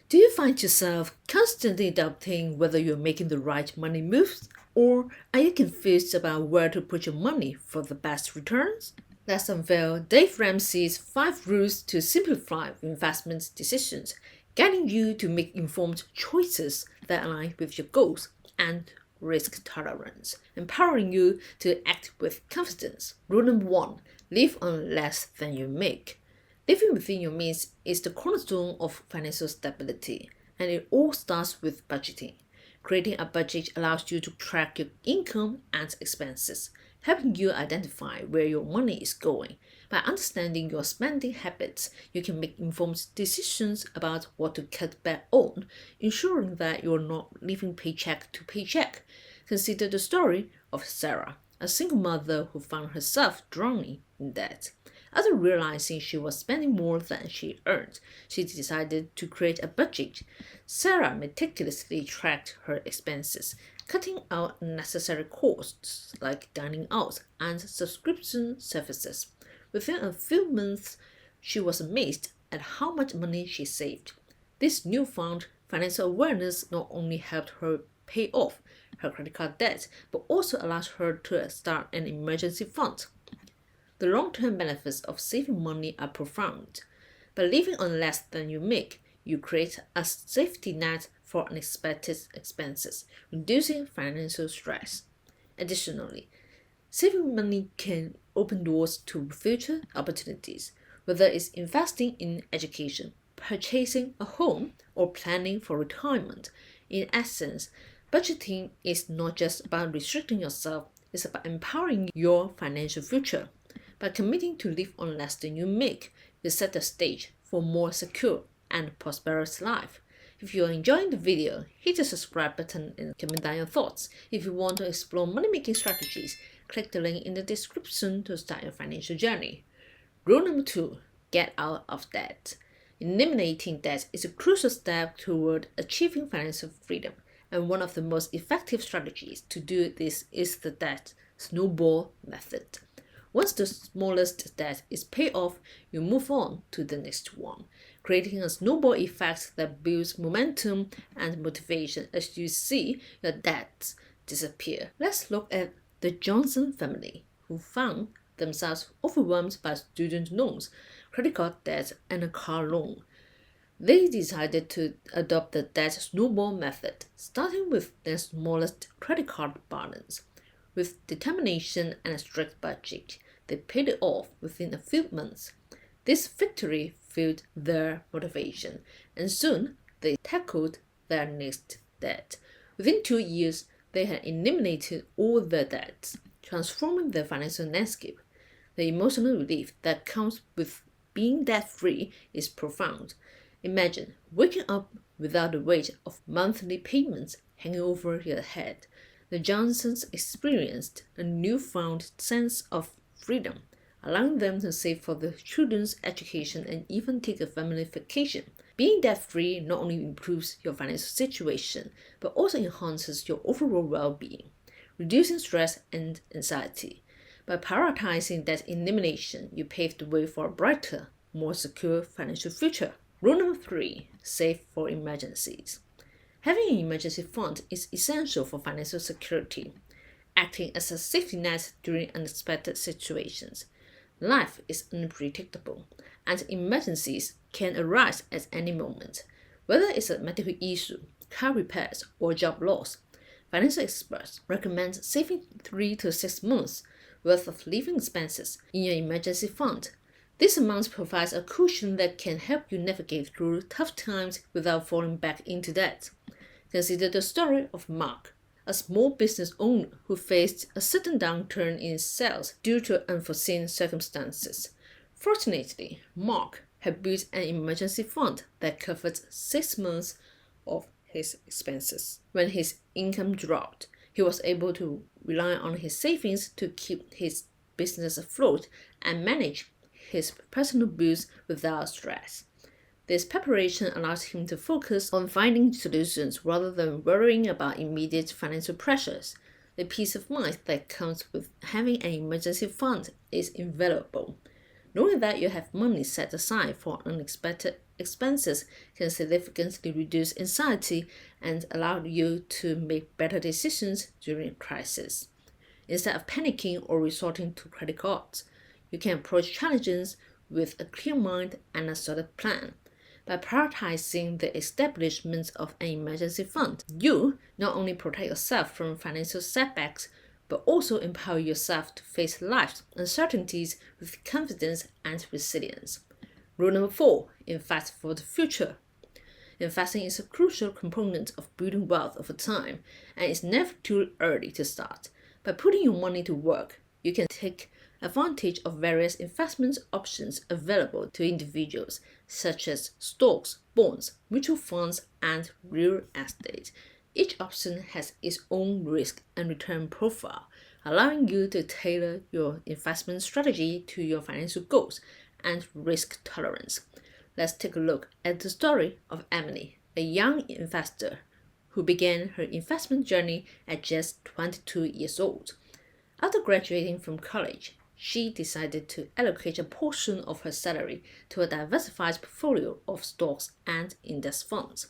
Do you find yourself constantly doubting whether you're making the right money moves, or are you confused about where to put your money for the best returns? Let's unveil Dave Ramsey's 5 rules to simplify investment decisions, guiding you to make informed choices that align with your goals and risk tolerance, empowering you to act with confidence. Rule number 1: live on less than you make. Living within your means is the cornerstone of financial stability, and it all starts with budgeting. Creating a budget allows you to track your income and expenses, helping you identify where your money is going. By understanding your spending habits, you can make informed decisions about what to cut back on, ensuring that you're not living paycheck to paycheck. Consider the story of Sarah, a single mother who found herself drowning in debt. After realizing she was spending more than she earned, she decided to create a budget. Sarah meticulously tracked her expenses, cutting out unnecessary costs like dining out and subscription services. Within a few months, she was amazed at how much money she saved. This newfound financial awareness not only helped her pay off her credit card debt, but also allowed her to start an emergency fund. The long-term benefits of saving money are profound. By living on less than you make, you create a safety net for unexpected expenses, reducing financial stress. Additionally, saving money can open doors to future opportunities, whether it's investing in education, purchasing a home, or planning for retirement. In essence, budgeting is not just about restricting yourself, it's about empowering your financial future. By committing to live on less than you make, you set the stage for a more secure and prosperous life. If you are enjoying the video, hit the subscribe button and comment down your thoughts. If you want to explore money-making strategies, click the link in the description to start your financial journey. Rule number 2: get out of debt. Eliminating debt is a crucial step toward achieving financial freedom, and one of the most effective strategies to do this is the debt snowball method. Once the smallest debt is paid off, you move on to the next one, creating a snowball effect that builds momentum and motivation as you see your debts disappear. Let's look at the Johnson family, who found themselves overwhelmed by student loans, credit card debt, and a car loan. They decided to adopt the debt snowball method, starting with their smallest credit card balance. With determination and a strict budget, they paid it off within a few months. This victory fueled their motivation, and soon they tackled their next debt. Within 2 years, they had eliminated all their debts, transforming their financial landscape. The emotional relief that comes with being debt-free is profound. Imagine waking up without the weight of monthly payments hanging over your head. The Johnsons experienced a newfound sense of freedom, allowing them to save for the children's education and even take a family vacation. Being debt-free not only improves your financial situation, but also enhances your overall well-being, reducing stress and anxiety. By prioritizing debt elimination, you pave the way for a brighter, more secure financial future. Rule number 3: save for emergencies. Having an emergency fund is essential for financial security, acting as a safety net during unexpected situations. Life is unpredictable, and emergencies can arise at any moment. Whether it's a medical issue, car repairs, or job loss, financial experts recommend saving 3 to 6 months worth of living expenses in your emergency fund. This amount provides a cushion that can help you navigate through tough times without falling back into debt. Consider the story of Mark, a small business owner who faced a sudden downturn in sales due to unforeseen circumstances. Fortunately, Mark had built an emergency fund that covered 6 months of his expenses. When his income dropped, he was able to rely on his savings to keep his business afloat and manage his personal bills without stress. This preparation allows him to focus on finding solutions rather than worrying about immediate financial pressures. The peace of mind that comes with having an emergency fund is invaluable. Knowing that you have money set aside for unexpected expenses can significantly reduce anxiety and allow you to make better decisions during a crisis. Instead of panicking or resorting to credit cards, you can approach challenges with a clear mind and a solid plan. By prioritizing the establishment of an emergency fund, you not only protect yourself from financial setbacks, but also empower yourself to face life's uncertainties with confidence and resilience. Rule number 4, invest for the future. Investing is a crucial component of building wealth over time, and it's never too early to start. By putting your money to work, you can take advantage of various investment options available to individuals, such as stocks, bonds, mutual funds, and real estate. Each option has its own risk and return profile, allowing you to tailor your investment strategy to your financial goals and risk tolerance. Let's take a look at the story of Emily, a young investor who began her investment journey at just 22 years old. After graduating from college, she decided to allocate a portion of her salary to a diversified portfolio of stocks and index funds.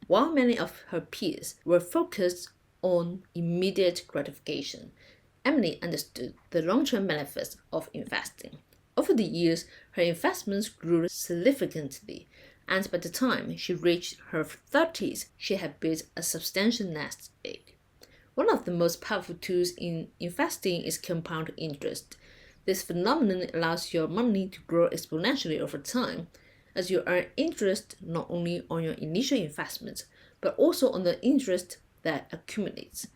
While many of her peers were focused on immediate gratification, Emily understood the long-term benefits of investing. Over the years, her investments grew significantly, and by the time she reached her 30s, she had built a substantial nest egg. One of the most powerful tools in investing is compound interest. This phenomenon allows your money to grow exponentially over time, as you earn interest not only on your initial investments, but also on the interest that accumulates.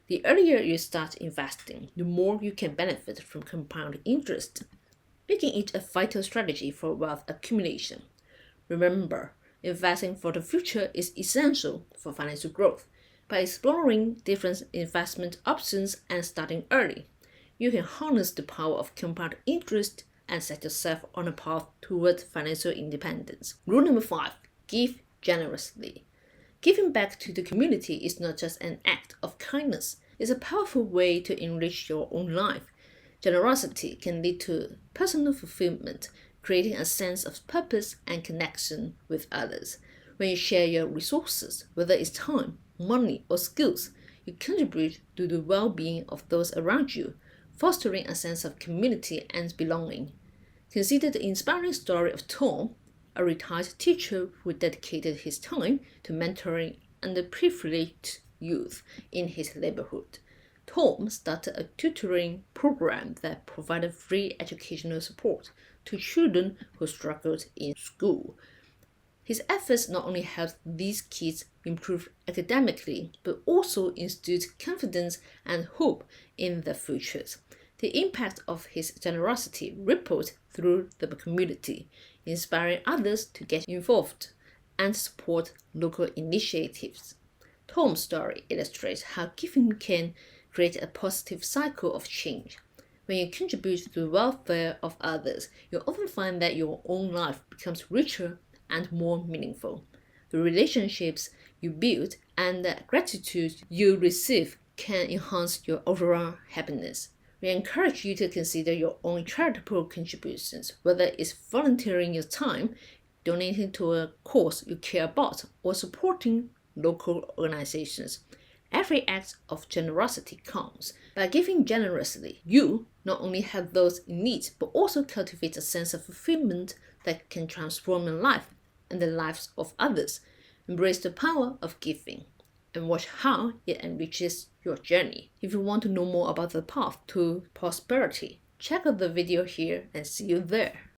The earlier you start investing, the more you can benefit from compound interest, making it a vital strategy for wealth accumulation. Remember, investing for the future is essential for financial growth. By exploring different investment options and starting early, you can harness the power of compound interest and set yourself on a path toward financial independence. Rule number 5, give generously. Giving back to the community is not just an act of kindness, it's a powerful way to enrich your own life. Generosity can lead to personal fulfillment, creating a sense of purpose and connection with others. When you share your resources, whether it's time, money, or skills, you contribute to the well-being of those around you, fostering a sense of community and belonging. Consider the inspiring story of Tom, a retired teacher who dedicated his time to mentoring underprivileged youth in his neighborhood. Tom started a tutoring program that provided free educational support to children who struggled in school. His efforts not only helped these kids improve academically, but also instilled confidence and hope in their futures. The impact of his generosity rippled through the community, inspiring others to get involved and support local initiatives. Tom's story illustrates how giving can create a positive cycle of change. When you contribute to the welfare of others, you often find that your own life becomes richer and more meaningful. The relationships you build and the gratitude you receive can enhance your overall happiness. We encourage you to consider your own charitable contributions, whether it's volunteering your time, donating to a cause you care about, or supporting local organizations. Every act of generosity counts. By giving generously, you not only help those in need, but also cultivate a sense of fulfillment that can transform your life and the lives of others. Embrace the power of giving and watch how it enriches your journey. If you want to know more about the path to prosperity, check out the video here and see you there.